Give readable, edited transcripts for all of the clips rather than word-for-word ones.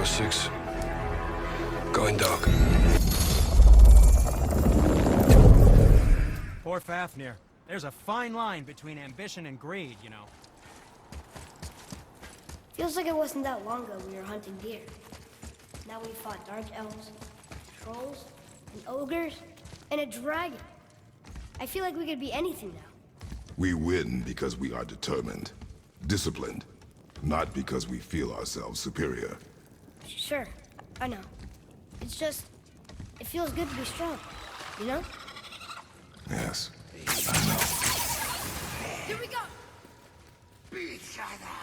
6. Going dark. Poor Fafnir. There's a fine line between ambition and greed, you know. Feels like it wasn't that long ago we were hunting deer. Now we fought dark elves, trolls, and ogres, and a dragon. I feel like we could be anything now. We win because we are determined, disciplined, not because we feel ourselves superior. Sure, I know. It's just, it feels good to be strong, you know? Yes, I know. Here we go! Each other.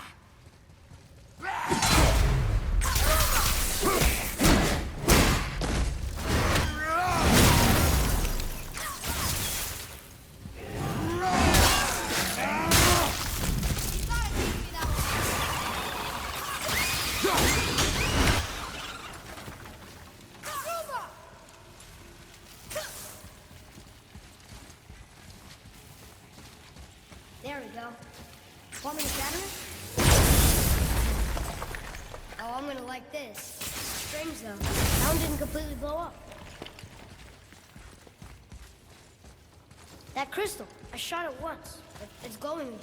There we go. Want me to shatter it? Oh, I'm gonna like this. Strange though. That one didn't completely blow up. That crystal, I shot it once, but it's glowing again.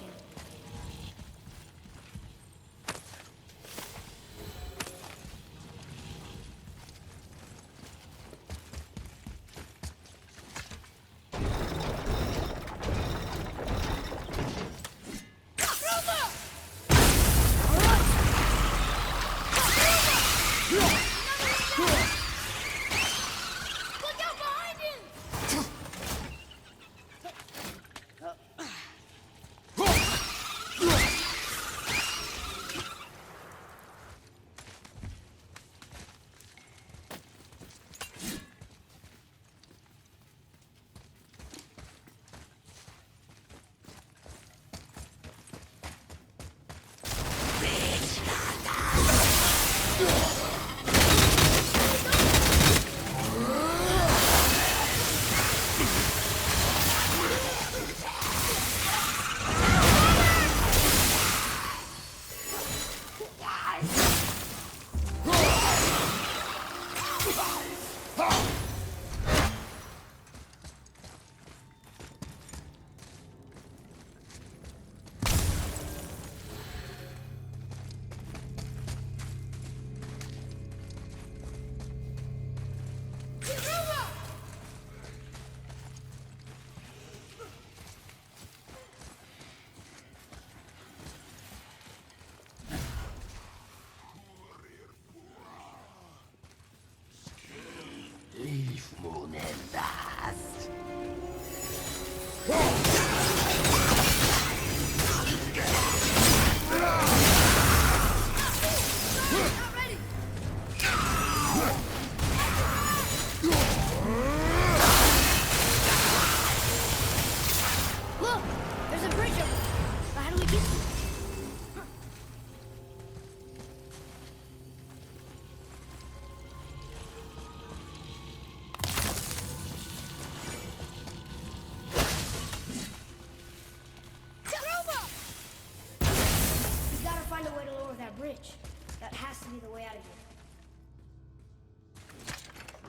Bridge. That has to be the way out of here.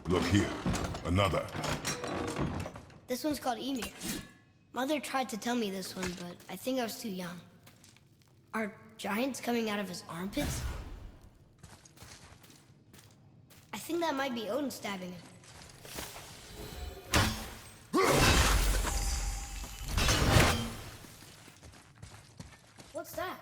Look here, another. This one's called Ymir. Mother tried to tell me this one, but I think I was too young. Are giants coming out of his armpits? I think that might be Odin stabbing him. What's that?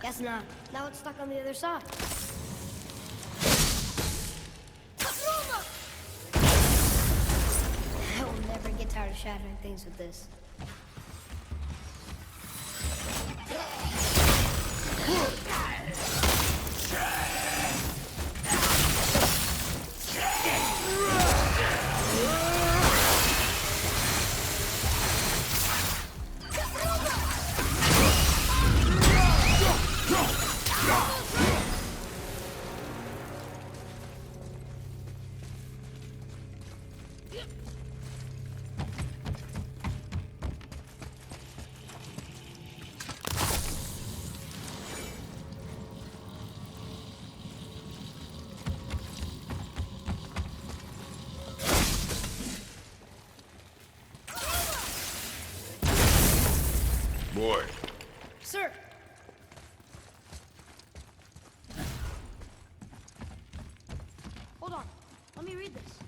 Guess not. Now it's stuck on the other side. I will never get tired of shattering things with this. Boy. Sir! Hold on. Let me read this.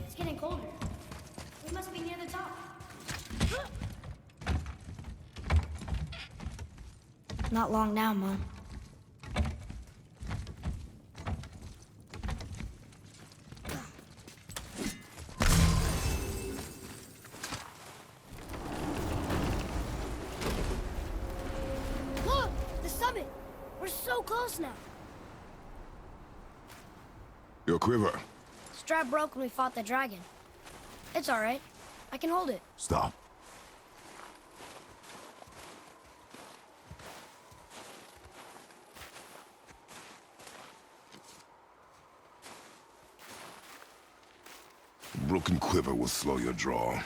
It's getting colder. We must be near the top. Not long now, Mom. Look! The summit! We're so close now. Your quiver. Strap broke when we fought the dragon. It's all right. I can hold it. Stop. Broken quiver will slow your draw.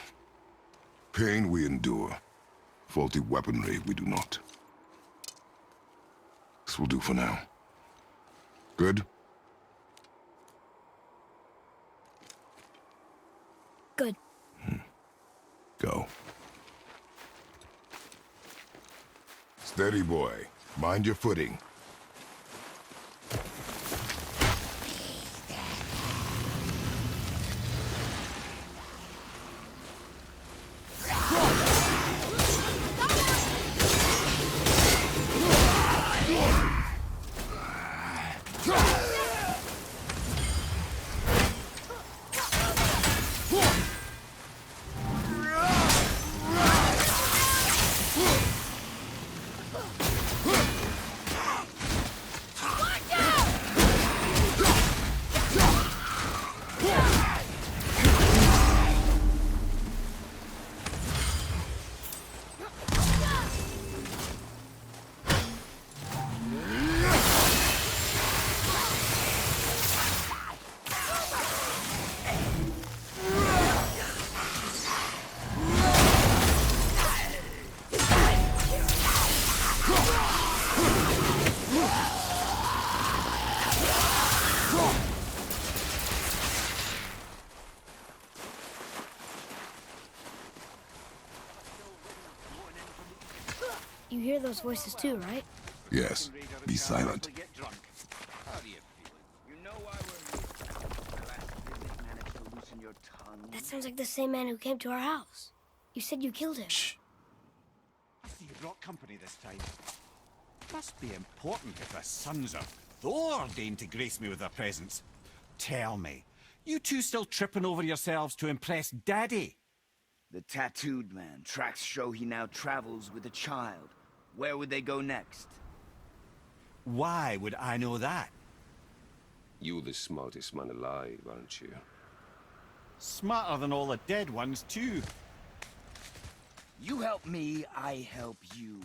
Pain we endure. Faulty weaponry we do not. This will do for now. Good? Good. Go. Steady, boy. Mind your footing. You hear those voices too, right? Yes. Be silent. That sounds like the same man who came to our house. You said you killed him. Shh. I see you brought company this time. Must be important if the sons of Thor deign to grace me with their presence. Tell me, you two still tripping over yourselves to impress Daddy? The tattooed man. Tracks show he now travels with a child. Where would they go next? Why would I know that? You're the smartest man alive, aren't you? Smarter than all the dead ones, too. You help me, I help you.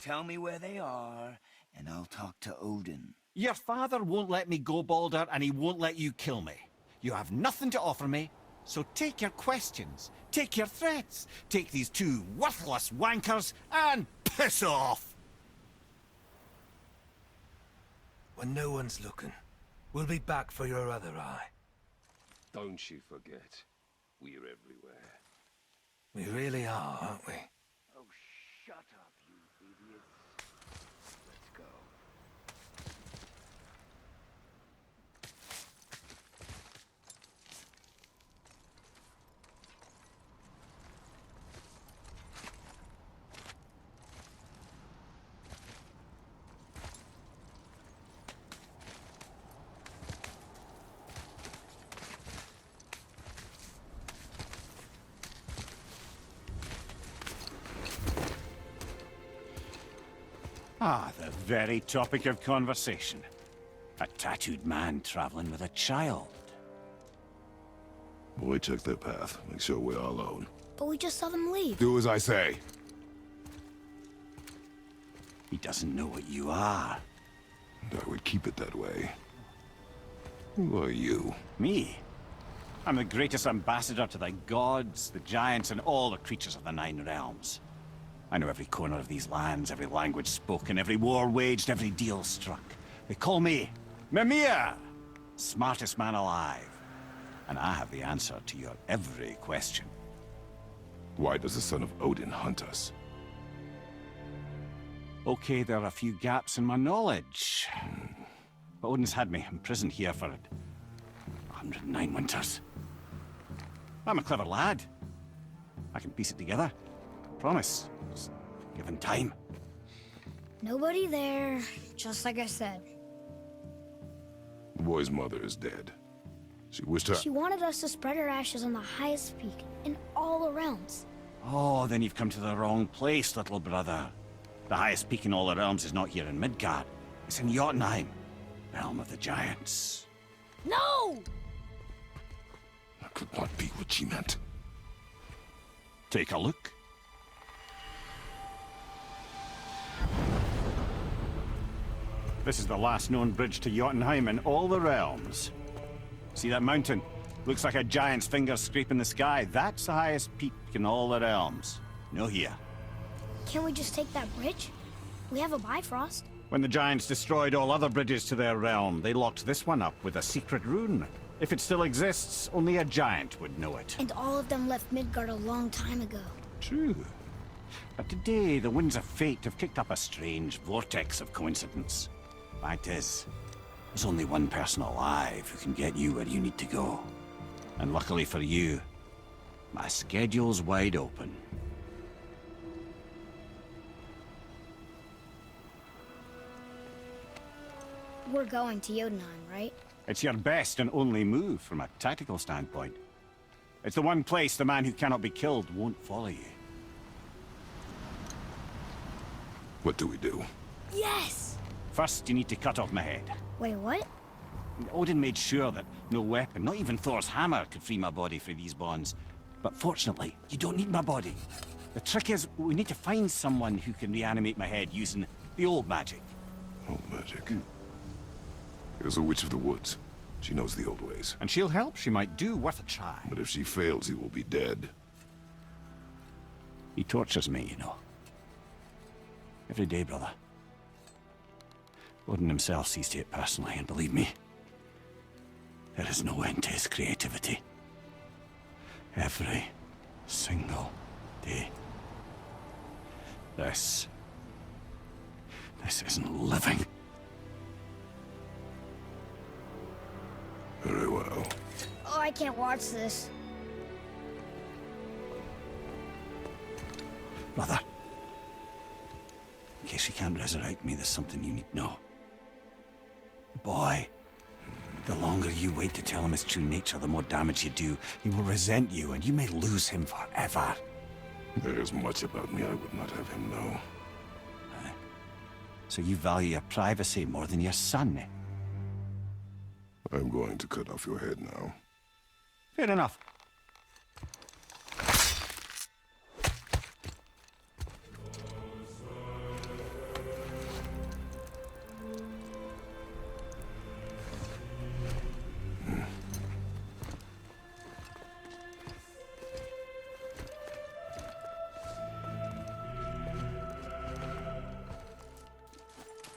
Tell me where they are, and I'll talk to Odin. Your father won't let me go, Balder, and he won't let you kill me. You have nothing to offer me, so take your questions, take your threats, take these two worthless wankers, and piss off! When no one's looking, we'll be back for your other eye. Don't you forget, we're everywhere. We really are, aren't we? Oh, shut up, you idiots. Let's go. Ah, the very topic of conversation. A tattooed man traveling with a child. Boy, check their path. Make sure we're alone. But we just saw them leave. Do as I say. He doesn't know what you are. And I would keep it that way. Who are you? Me? I'm the greatest ambassador to the gods, the giants, and all the creatures of the Nine Realms. I know every corner of these lands, every language spoken, every war waged, every deal struck. They call me Mimir, smartest man alive. And I have the answer to your every question. Why does the son of Odin hunt us? Okay, there are a few gaps in my knowledge. But Odin's had me imprisoned here for 109 winters. I'm a clever lad. I can piece it together. Promise. Just given time. Nobody there, just like I said. The boy's mother is dead. She wished her... She wanted us to spread her ashes on the highest peak in all the realms. Oh, then you've come to the wrong place, little brother. The highest peak in all the realms is not here in Midgard. It's in Jotunheim, realm of the giants. No! That could not be what she meant. Take a look. This is the last known bridge to Jotunheim in all the realms. See that mountain? Looks like a giant's finger scraping the sky. That's the highest peak in all the realms. No here. Can't we just take that bridge? We have a Bifrost. When the giants destroyed all other bridges to their realm, they locked this one up with a secret rune. If it still exists, only a giant would know it. And all of them left Midgard a long time ago. True. But today, the winds of fate have kicked up a strange vortex of coincidence. Fact is, there's only one person alive who can get you where you need to go. And luckily for you, my schedule's wide open. We're going to Jotunheim, right? It's your best and only move from a tactical standpoint. It's the one place the man who cannot be killed won't follow you. What do we do? Yes! First, you need to cut off my head. Wait, what? Odin made sure that no weapon, not even Thor's hammer, could free my body from these bonds. But fortunately, you don't need my body. The trick is, we need to find someone who can reanimate my head using the old magic. Old magic. There's a witch of the woods. She knows the old ways. And she'll help, she might do, worth a try. But if she fails, he will be dead. He tortures me, you know. Every day, brother. Odin himself sees to it personally, and believe me, there is no end to his creativity. Every single day. This isn't living. Very well. Oh, I can't watch this. Brother, in case you can't resurrect me, there's something you need to know. Boy, the longer you wait to tell him his true nature, the more damage you do. He will resent you, and you may lose him forever. There is much about me I would not have him know. So you value your privacy more than your son, eh? I'm going to cut off your head now. Fair enough.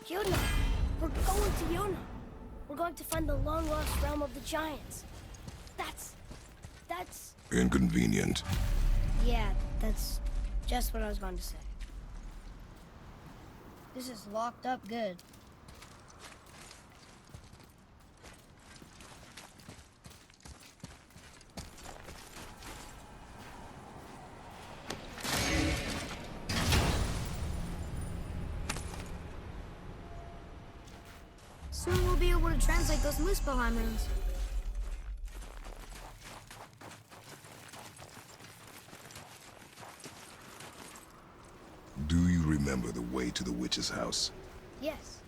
Jotunheim! We're going to Jotunheim! We're going to find the long-lost realm of the giants. That's... Inconvenient. Yeah, that's just what I was going to say. This is locked up good. Soon we'll be able to translate those Muspelheim runes. Do you remember the way to the witch's house? Yes.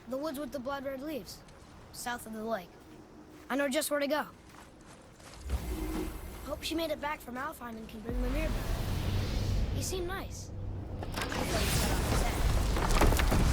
The woods with the blood-red leaves. South of the lake. I know just where to go. Hope she made it back from Alfheim and can bring Mimir back. He seemed nice. I thought he set off his head.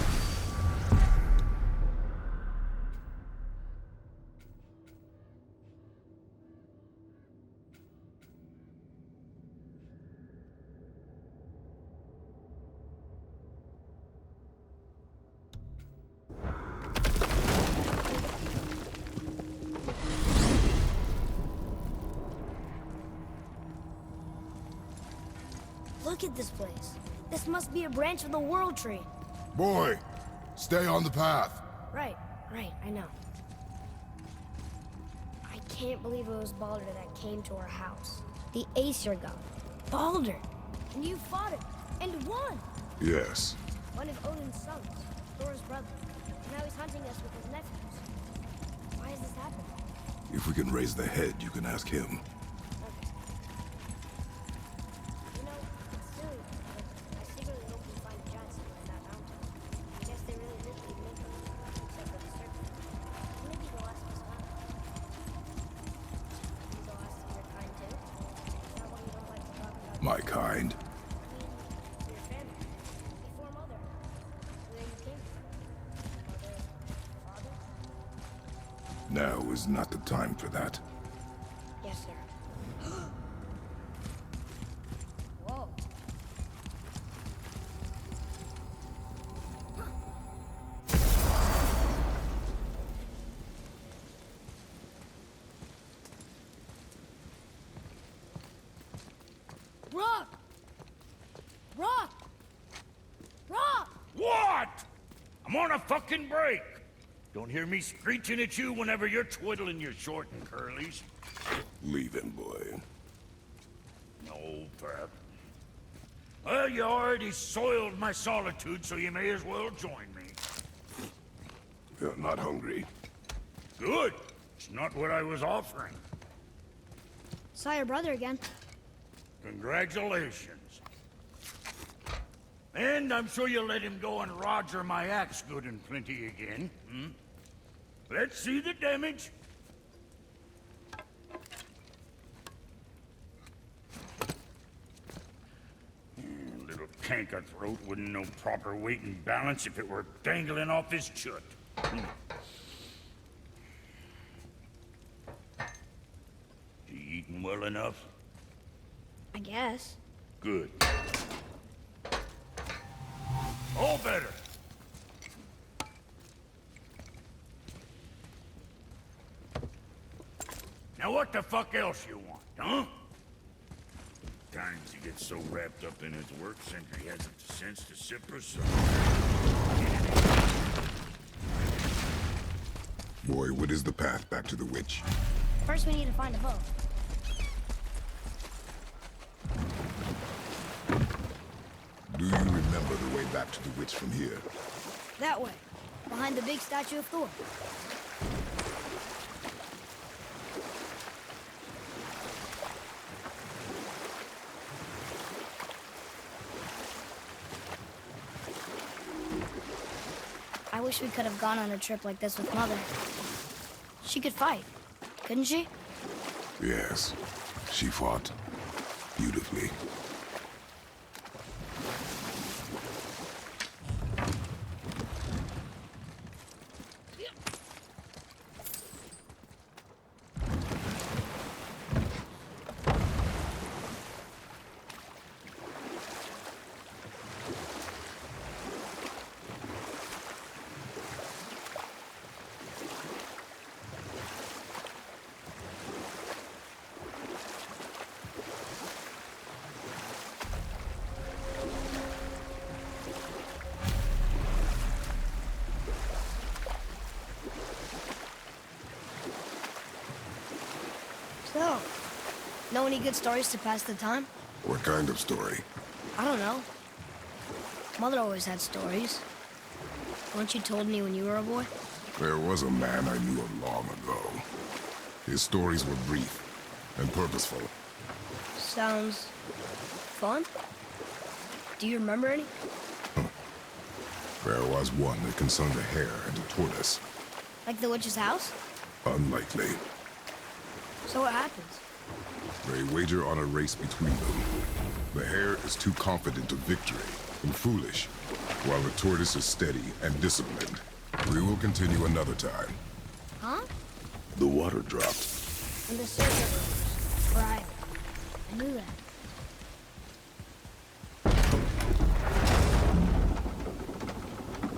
Look at this place. This must be a branch of the World Tree. Boy, stay on the path. Right, I know. I can't believe it was Baldur that came to our house. The Aesir god. Baldur! And you fought him, and won! Yes. One of Odin's sons, Thor's brother. Now he's hunting us with his nephews. Why is this happening? If we can raise the head, you can ask him. Okay. You know, it's silly, but I secretly hope we find giants somewhere in that mountain. I guess they really did leave me, except for the serpent. Maybe the last was fun. Maybe the last of your kind too? Is that why you don't like to talk about My kind. your family? Before mother. Where you came from? Mother, father? Now is not the time for that. Yes, sir. Whoa. Rock! Rock! Rock! What? I'm on a fucking break. Don't hear me screeching at you whenever you're twiddling your short and curlies. Leave him, boy. No, Pep. Well, you already soiled my solitude, so you may as well join me. You're not hungry. Good. It's not what I was offering. Saw your brother again. Congratulations. And I'm sure you'll let him go and Roger my axe good and plenty again, hmm? Let's see the damage. Little canker throat wouldn't know proper weight and balance if it were dangling off his chut. You eating well enough? I guess. Good. All better. Now what the fuck else you want, huh? Times he gets so wrapped up in his work, Sentry hasn't the sense to sip or so. Boy, what is the path back to the witch? First we need to find a boat. Do you remember the way back to the witch from here? That way. Behind the big statue of Thor. I wish we could have gone on a trip like this with Mother. She could fight, couldn't she? Yes. She fought. Beautifully. So, know any good stories to pass the time? What kind of story? I don't know. Mother always had stories. Weren't you told me when you were a boy? There was a man I knew of long ago. His stories were brief and purposeful. Sounds fun. Do you remember any? There was one that concerned a hare and a tortoise. Like the witch's house? Unlikely. So what happens? They wager on a race between them. The hare is too confident of victory and foolish, while the tortoise is steady and disciplined. We will continue another time. Huh? The water dropped. And the serpent rose. Right. I knew that.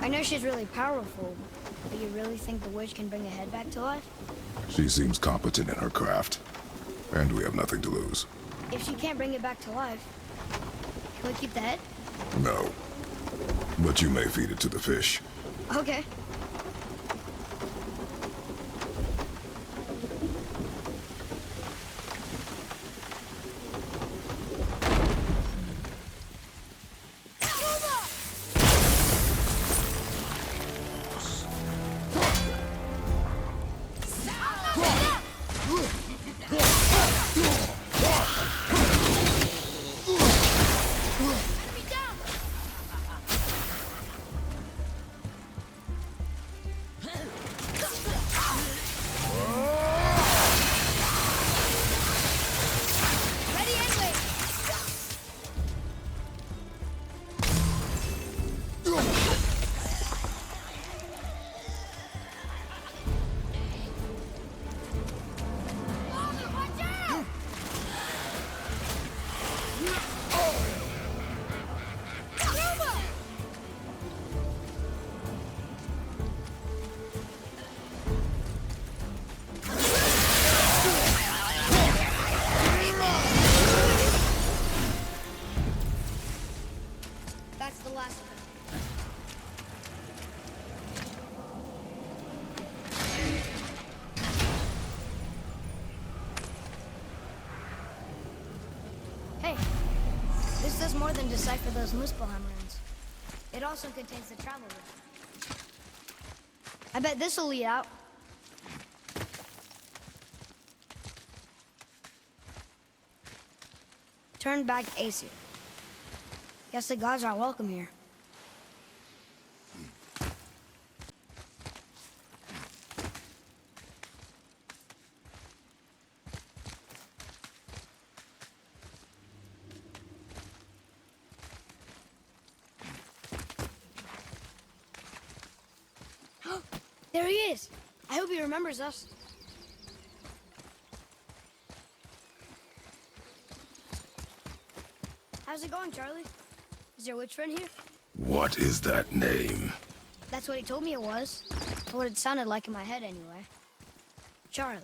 I know she's really powerful, but you really think the witch can bring a head back to life? She seems competent in her craft, and we have nothing to lose. If she can't bring it back to life, Can we keep the head? No. But you may feed it to the fish. Okay. That's the last of them. Hey, this does more than decipher those Muspelheim runes. It also contains the travel route. I bet this'll lead out. Turn back Aesir. Guess the gods aren't welcome here. There he is! I hope he remembers us. How's it going, Charlie? Is your witch friend here? What is that name? That's what he told me it was. Or what it sounded like in my head, anyway. Charlie.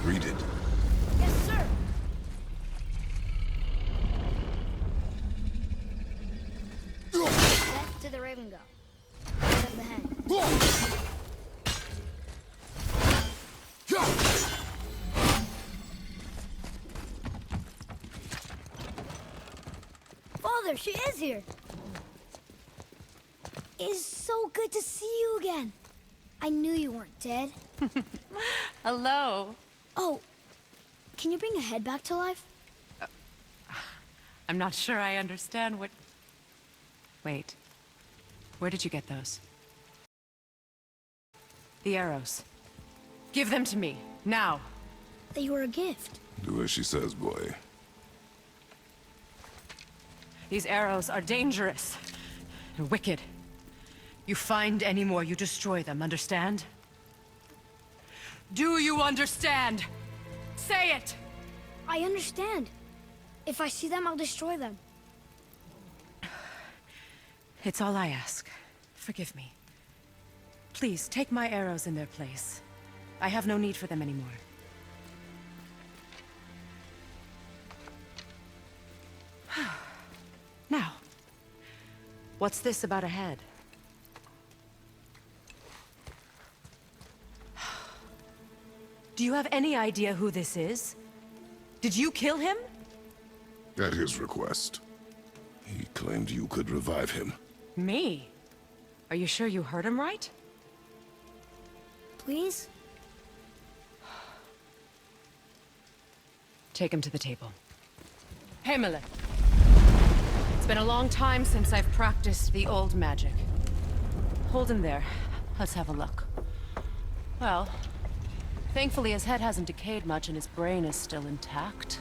Read it. Yes, sir. Left to the Raven go. Right of the hand. Father, she is here. It's so good to see you again. I knew you weren't dead. Hello. Oh, can you bring a head back to life? I'm not sure I understand what... Wait. Where did you get those? The arrows. Give them to me, now. They were a gift. Do as she says, boy. These arrows are dangerous and wicked. You find any more, you destroy them, understand? Do you understand? Say it! I understand. If I see them, I'll destroy them. It's all I ask. Forgive me. Please, take my arrows in their place. I have no need for them anymore. Now, what's this about a head? Do you have any idea who this is? Did you kill him? At his request. He claimed you could revive him. Me? Are you sure you heard him right? Please? Take him to the table. Himmler. It's been a long time since I've practiced the old magic. Hold him there. Let's have a look. Well, thankfully his head hasn't decayed much and his brain is still intact.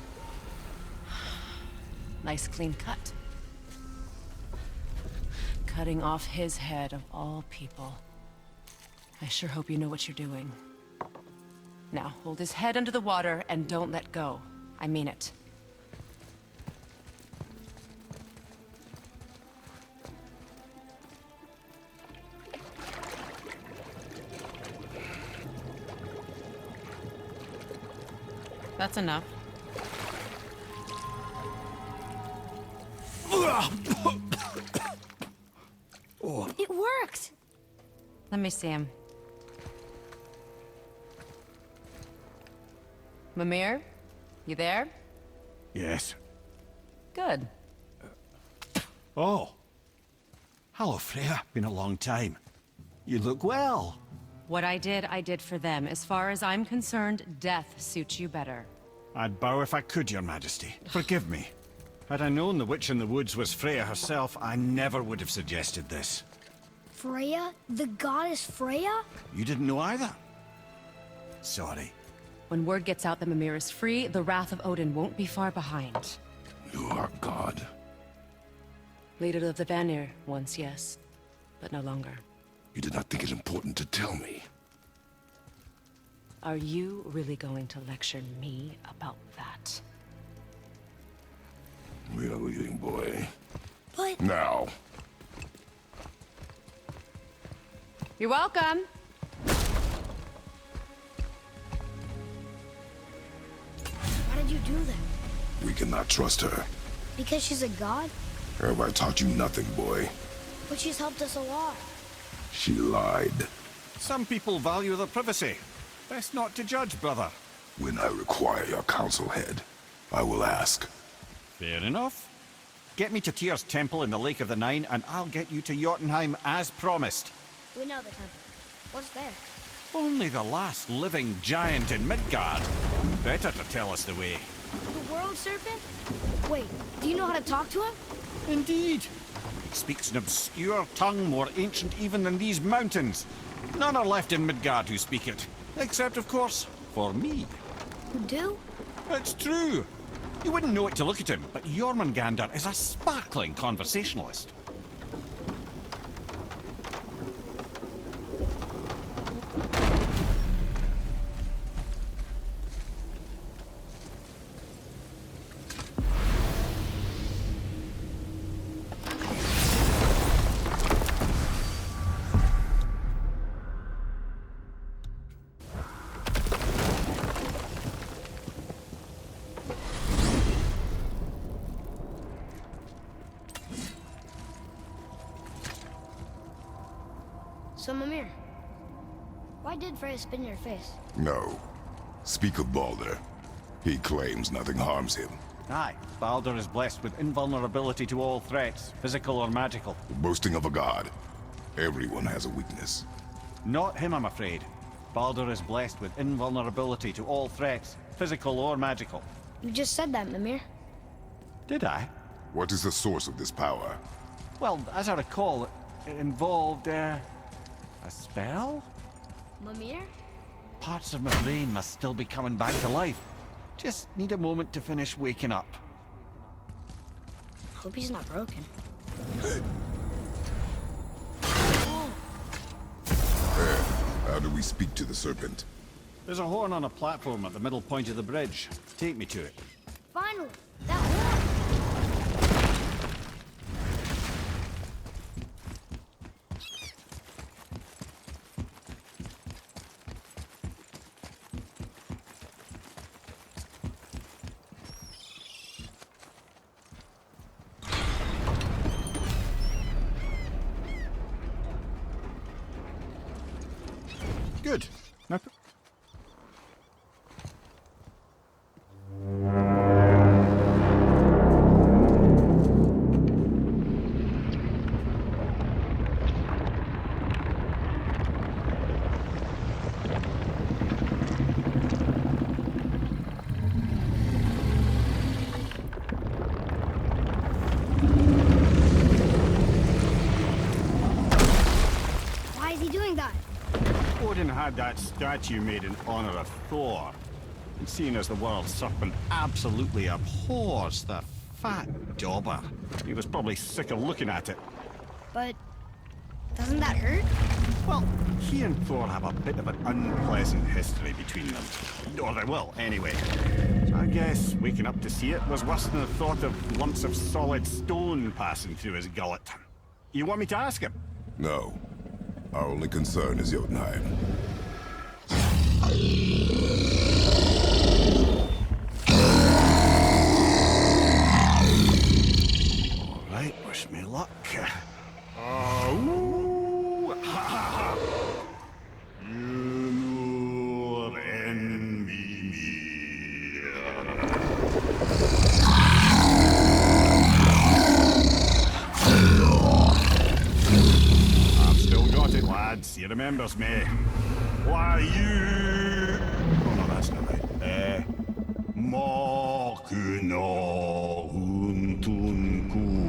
Nice clean cut. Cutting off his head of all people. I sure hope you know what you're doing. Now, hold his head under the water and don't let go. I mean it. That's enough. It worked! Let me see him. Mimir? You there? Yes. Good. Oh. Hello, Freya. Been a long time. You look well. What I did for them. As far as I'm concerned, death suits you better. I'd bow if I could, Your Majesty. Forgive me. Had I known the witch in the woods was Freya herself, I never would have suggested this. Freya? The goddess Freya? You didn't know either? Sorry. When word gets out that Mimir is free, the wrath of Odin won't be far behind. You are God. Leader of the Vanir, once, yes. But no longer. You did not think it important to tell me. Are you really going to lecture me about that? We are leaving, boy. But... Now. You're welcome! Why did you do that? We cannot trust her. Because she's a god? Have I taught you nothing, boy? But she's helped us a lot. She lied. Some people value their privacy. Best not to judge, brother. When I require your council head, I will ask. Fair enough. Get me to Tyr's temple in the Lake of the Nine, and I'll get you to Jotunheim as promised. We know the temple. What's there? Only the last living giant in Midgard. Better to tell us the way. The world serpent? Wait, do you know how to talk to him? Indeed. He speaks an obscure tongue more ancient even than these mountains. None are left in Midgard who speak it. Except, of course, for me. You do? It's true. You wouldn't know it to look at him, but Jormungandr is a sparkling conversationalist. So, Mimir, why did Freya spit in your face? No. Speak of Baldur. He claims nothing harms him. Aye, Baldur is blessed with invulnerability to all threats, physical or magical. Boasting of a god. Everyone has a weakness. Not him, I'm afraid. Baldur is blessed with invulnerability to all threats, physical or magical. You just said that, Mimir. Did I? What is the source of this power? Well, as I recall, it involved, a spell? Mimir? Parts of my brain must still be coming back to life. Just need a moment to finish waking up. Hope he's not broken. How do we speak to the serpent? There's a horn on a platform at the middle point of the bridge. Take me to it. Finally! That worked! Good. Now, had that statue made in honor of Thor. And seeing as the world serpent absolutely abhors the fat dauber, he was probably sick of looking at it. But doesn't that hurt? Well, he and Thor have a bit of an unpleasant history between them. Or they will, anyway. So I guess waking up to see it was worse than the thought of lumps of solid stone passing through his gullet. You want me to ask him? No. Our only concern is Jotunheim. All right, wish me luck. Ooh, ha, ha, ha. Nur enemy mir. I've still got it, lads. He remembers me. Why you? Oh no, that's not right. Makuna huntun kun.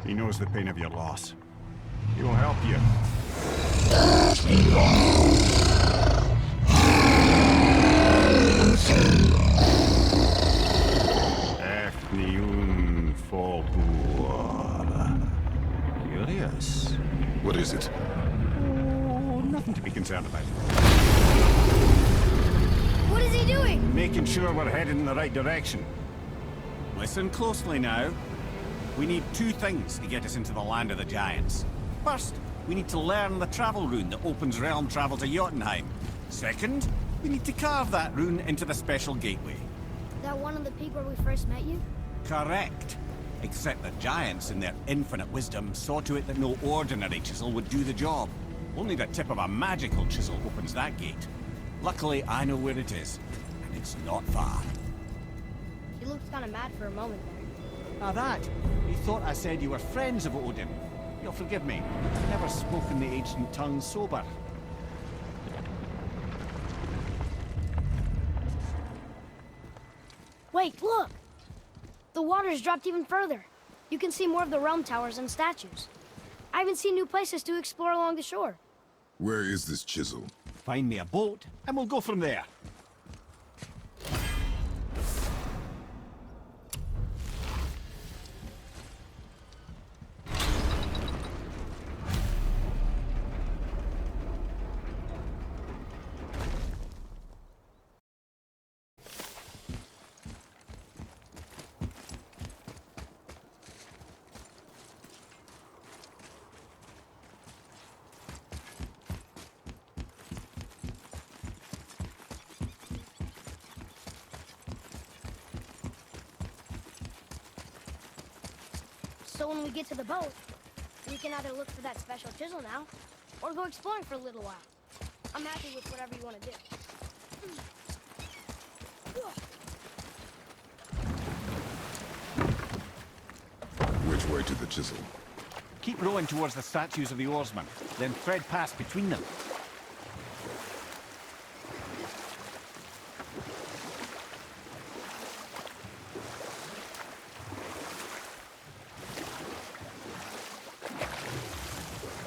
He knows the pain of your loss. He will help you. Efniun Folbur. Curious. What is it? Oh, nothing to be concerned about. What is he doing? Making sure we're headed in the right direction. Listen closely now. We need two things to get us into the land of the giants. First, we need to learn the travel rune that opens realm travel to Jotunheim. Second, we need to carve that rune into the special gateway. That one on the peak where we first met you? Correct. Except the giants, in their infinite wisdom, saw to it that no ordinary chisel would do the job. Only the tip of a magical chisel opens that gate. Luckily, I know where it is, and it's not far. He looked kind of mad for a moment there. Now that, you thought I said you were friends of Odin. You'll forgive me. I've never spoken the ancient tongue sober. Wait, look! The water's dropped even further. You can see more of the realm towers and statues. I haven't seen new places to explore along the shore. Where is this chisel? Find me a boat, and we'll go from there. So when we get to the boat, we can either look for that special chisel now, or go exploring for a little while. I'm happy with whatever you want to do. Which way to the chisel? Keep rowing towards the statues of the oarsmen, then thread past between them.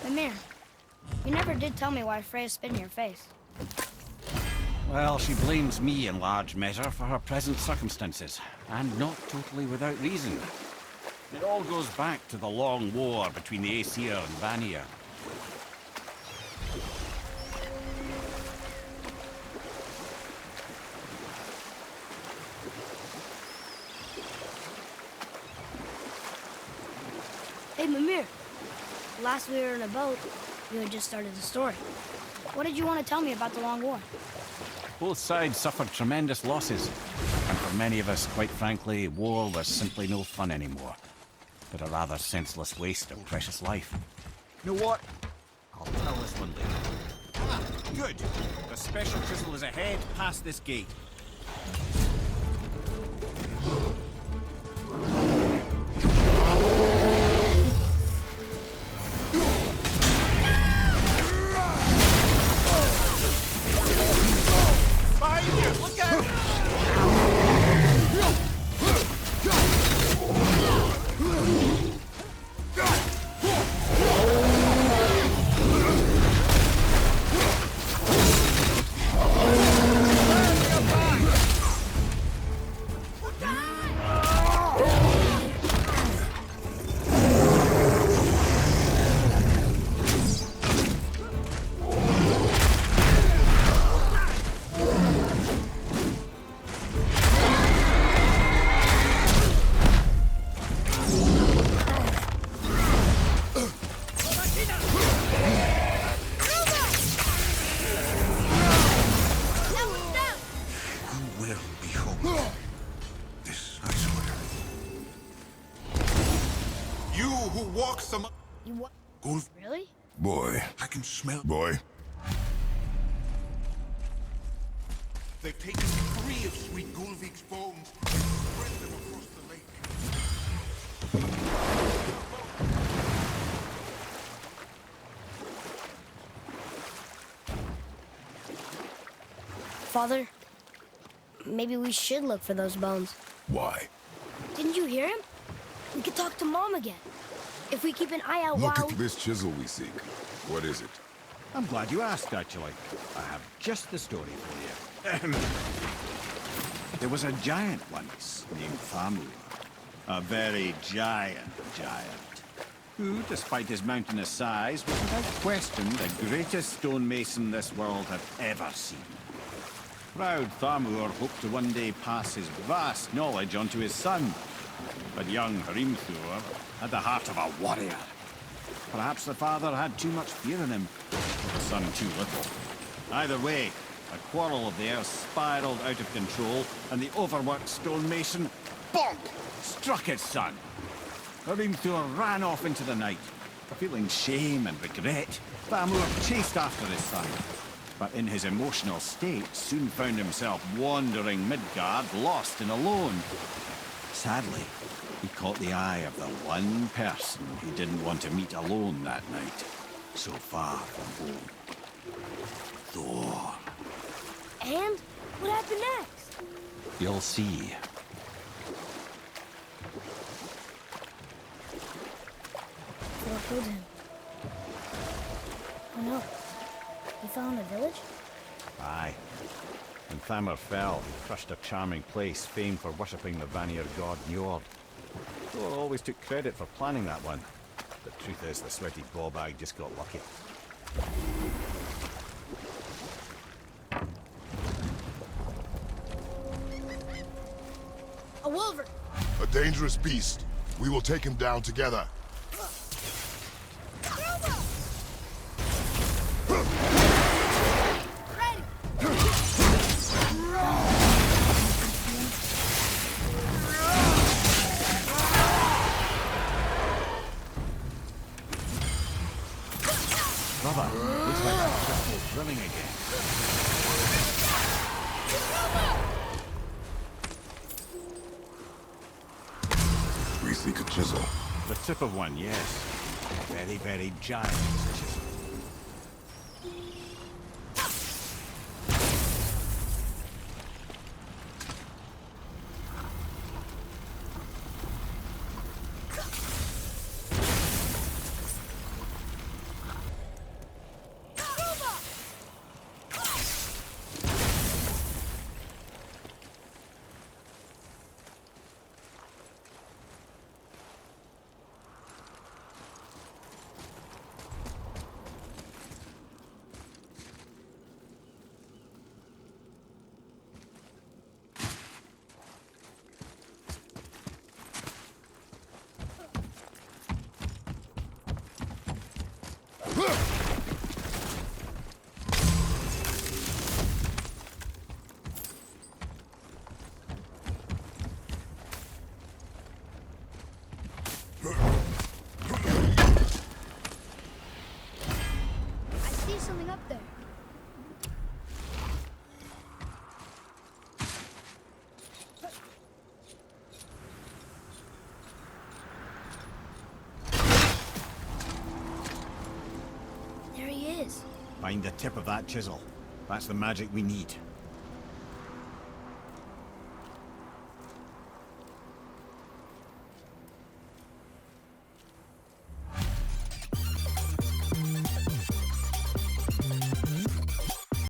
Mimir, you never did tell me why Freya spit in your face. Well, she blames me in large measure for her present circumstances, and not totally without reason. It all goes back to the long war between the Aesir and Vanir. Hey, Mimir. Last we were in a boat, you had just started the story. What did you want to tell me about the Long War? Both sides suffered tremendous losses, and for many of us, quite frankly, war was simply no fun anymore. But a rather senseless waste of precious life. You know what? I'll tell this one later. Ah, good. The special chisel is ahead past this gate. You what? Really? Boy. I can smell. Boy. They've taken 3 of Sweet Gulvik's bones and spread them across the lake. Father, maybe we should look for those bones. Why? Didn't you hear him? We could talk to Mom again. If we keep an eye out Look while... at this chisel we seek. What is it? I'm glad you asked, actually. I have just the story for you. There was a giant once named Thamur. A very giant, who, despite his mountainous size, was without question the greatest stonemason this world had ever seen. Proud Thamur hoped to one day pass his vast knowledge on to his son. But young Hrimthur had the heart of a warrior. Perhaps the father had too much fear in him, the son too little. Either way, a quarrel of theirs spiraled out of control, and the overworked stonemason, bonk, struck his son. Hrimthur ran off into the night. Feeling shame and regret, Thamur chased after his son. But in his emotional state, soon found himself wandering Midgard, lost and alone. Sadly, he caught the eye of the one person he didn't want to meet alone that night, so far from home. Thor. And? What happened next? You'll see. Thor killed him. Oh no. He fell in a village? Aye. When Thamur fell, he crushed a charming place famed for worshipping the Vanir god Njord. Thor always took credit for planning that one. The truth is, the sweaty ballbag just got lucky. A wolver! A dangerous beast. We will take him down together. Brother, looks like that crystal's drilling again. We seek a chisel. The tip of one, yes. Very, very giant chisel. I see something up there. There he is. Find the tip of that chisel. That's the magic we need.